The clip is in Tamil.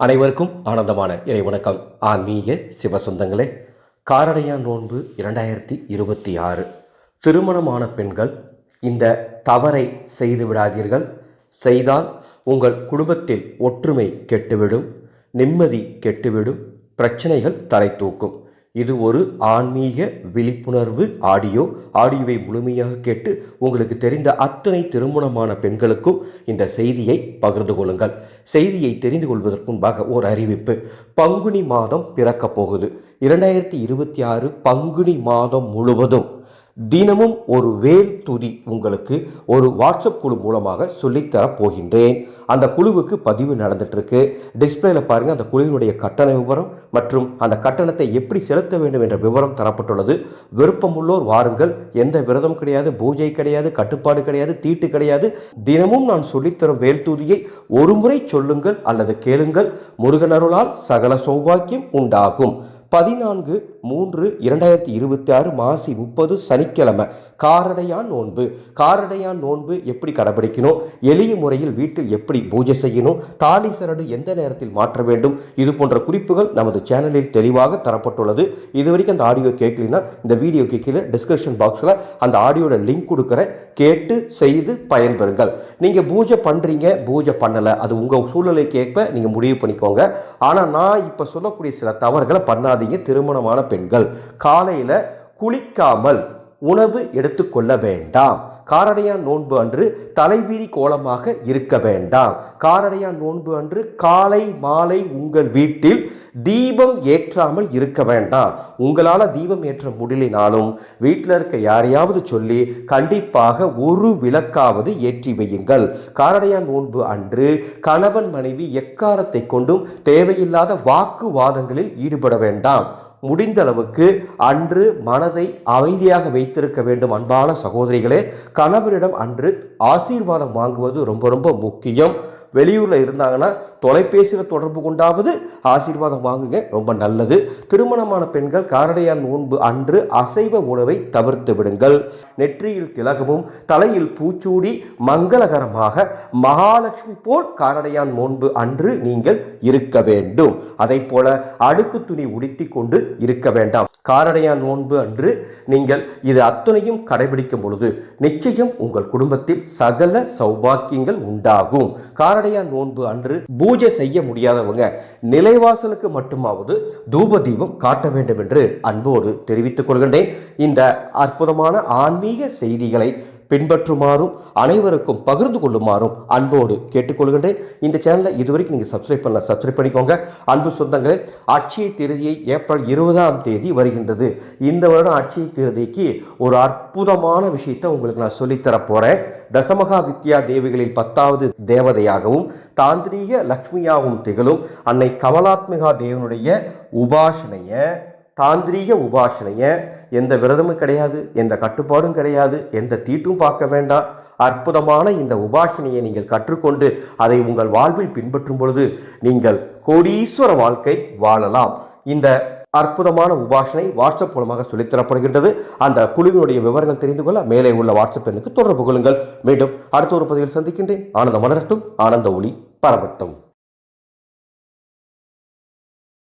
அனைவருக்கும் ஆனந்தமான இறை வணக்கம். ஆன்மீக சிவசொந்தங்களே, காரடையான் நோன்பு 2026. திருமணமான பெண்கள் இந்த தவறை செய்து விடாதீர்கள். செய்தால் உங்கள் குடும்பத்தில் ஒற்றுமை கெட்டுவிடும், நிம்மதி கெட்டுவிடும், பிரச்சனைகள் தலை தூக்கும். இது ஒரு ஆன்மீக விழிப்புணர்வு ஆடியோவை முழுமையாக கேட்டு உங்களுக்கு தெரிந்த அத்தனை திருமணமான பெண்களுக்கும் இந்த செய்தியை பகிர்ந்து கொள்ளுங்கள். செய்தியை தெரிந்து கொள்வதற்கு முன்பாக ஒரு அறிவிப்பு. பங்குனி மாதம் பிறக்கப் போகுது. 2026 பங்குனி மாதம் முழுவதும் தினமும் ஒரு வேல் துதி உங்களுக்கு ஒரு வாட்ஸ்அப் குழு மூலமாக சொல்லித்தரப் போகின்றேன். அந்த குழுவுக்கு பதிவு நடந்துட்டு இருக்கு. டிஸ்பிளேல பாருங்க, அந்த குழுவினுடைய கட்டண விவரம் மற்றும் அந்த கட்டணத்தை எப்படி செலுத்த வேண்டும் என்ற விவரம் தரப்பட்டுள்ளது. விருப்பமுள்ளோர் வாருங்கள். எந்த விரதம் கிடையாது, பூஜை கிடையாது, கட்டுப்பாடு கிடையாது, தீட்டு கிடையாது. தினமும் நான் சொல்லித்தரும் வேல் தூதியை ஒரு முறை சொல்லுங்கள் அல்லது கேளுங்கள். முருகன் அருளால் சகல சௌபாக்கியம் உண்டாகும். 14/3/2026 மாசி 30 சனிக்கிழமை காரடையான் நோன்பு. காரடையான் நோன்பு எப்படி கடைபிடிக்கணும், எளிய முறையில் வீட்டில் எப்படி பூஜை செய்யணும், தாலி சரடு எந்த நேரத்தில் மாற்ற வேண்டும், இது போன்ற குறிப்புகள் நமது சேனலில் தெளிவாக தரப்பட்டுள்ளது. இதுவரைக்கும் அந்த ஆடியோ கேட்கலன்னா இந்த வீடியோ கீழே டிஸ்கிரிப்ஷன் பாக்ஸில் அந்த ஆடியோட லிங்க் கொடுக்குறேன். கேட்டு செய்து பயன்பெறுங்கள். நீங்கள் பூஜை பண்ணுறீங்க, பூஜை பண்ணலை, அது உங்கள் சூழ்நிலைக்கு ஏற்ப நீங்கள் முடிவு பண்ணிக்கோங்க. ஆனால் நான் இப்போ சொல்லக்கூடிய சில தவறுகளை பண்ணாதீங்க. திருமணமான பெண்கள் காலையில் குளிக்காமல் உணவு எடுத்துக்கொள்ள வேண்டாம். காரடையான் நோன்பு அன்று தலைவிரி கோலமாக இருக்க வேண்டாம். காரடையான் நோன்பு அன்று காலை மாலை உங்கள் வீட்டில் தீபம் ஏற்றாமல் இருக்க வேண்டாம். உங்களால் தீபம் ஏற்ற முடியலினாலும் வீட்டில் இருக்க யாரையாவது சொல்லி கண்டிப்பாக ஒரு விளக்காவது ஏற்றி வையுங்கள். காரடையான் நோன்பு அன்று கணவன் மனைவி எக்காரத்தை கொண்டும் தேவையில்லாத வாக்குவாதங்களில் ஈடுபட வேண்டாம். முடிந்த அளவுக்கு அன்று மனதை அமைதியாக வைத்திருக்க வேண்டும். அன்பான சகோதரிகளே, கணவரிடம் அன்று ஆசீர்வாதம் வாங்குவது ரொம்ப ரொம்ப முக்கியம். வெளியூரில் இருந்தாங்கன்னா தொலைபேசியில் தொடர்பு கொண்டாவது ஆசீர்வாதம் வாங்குங்க, ரொம்ப நல்லது. திருமணமான பெண்கள் காரடையான் நோன்பு அன்று அசைவ உணவை தவிர்த்து விடுங்கள். நெற்றியில் திலகமும் தலையில் பூச்சூடி மங்களகரமாக மகாலட்சுமி போல் காரடையான் நோன்பு அன்று நீங்கள் இருக்க வேண்டும். அதை போல அடுக்கு துணி உடுத்தி கொண்டு இருக்க வேண்டாம். காரடையான் நோன்பு அன்று நீங்கள் இது அத்தனையும் கடைபிடிக்கும் பொழுது நிச்சயம் உங்கள் குடும்பத்தில் சகல சௌபாக்கியங்கள் உண்டாகும். காரடையான் நோன்பு அன்று பூஜை செய்ய முடியாதவங்க நிலைவாசலுக்கு மட்டுமாவது தூப தீபம் காட்ட வேண்டும் என்று அன்போடு தெரிவித்துக் கொள்கின்றேன். இந்த அற்புதமான ஆன்மீக செய்திகளை பின்பற்றுமாறும் அனைவருக்கும் பகிர்ந்து கொள்ளுமாறும் அன்போடு கேட்டுக்கொள்கின்றேன். இந்த சேனலை இதுவரைக்கும் நீங்கள் சப்ஸ்கிரைப் பண்ணிக்கோங்க. அன்பு சொந்தங்களே, அட்சய திருதியை ஏப்ரல் 20 வருகின்றது. இந்த வருடம் அட்சய திருதிக்கு ஒரு அற்புதமான விஷயத்தை உங்களுக்கு நான் சொல்லித்தர போறேன். தசமகா வித்யா தேவிகளில் 10வது தேவதையாகவும் தாந்திரீக லக்ஷ்மியாகவும் திகழும் அன்னை கமலாத்மிகா தேவனுடைய தாந்திரீக உபாசனைய எந்த விரதமும் கிடையாது, எந்த கட்டுப்பாடும் கிடையாது, எந்த தீட்டும் பார்க்க வேண்டாம். அற்புதமான இந்த உபாசனையை நீங்கள் கற்றுக்கொண்டு அதை உங்கள் வாழ்வில் பின்பற்றும் பொழுது நீங்கள் கோடீஸ்வர வாழ்க்கை வாழலாம். இந்த அற்புதமான உபாசனை வாட்ஸ்அப் மூலமாக சொல்லித்தரப்படுகின்றது. அந்த குழுவினுடைய விவரங்கள் தெரிந்து கொள்ள மேலே உள்ள வாட்ஸ்அப் எண்ணுக்கு தொடர்பு கொள்ளுங்கள். மீண்டும் அடுத்த ஒரு பதிவில் சந்திக்கின்றேன். ஆனந்தம் மலரட்டும், ஆனந்த ஒளி பரவட்டும்.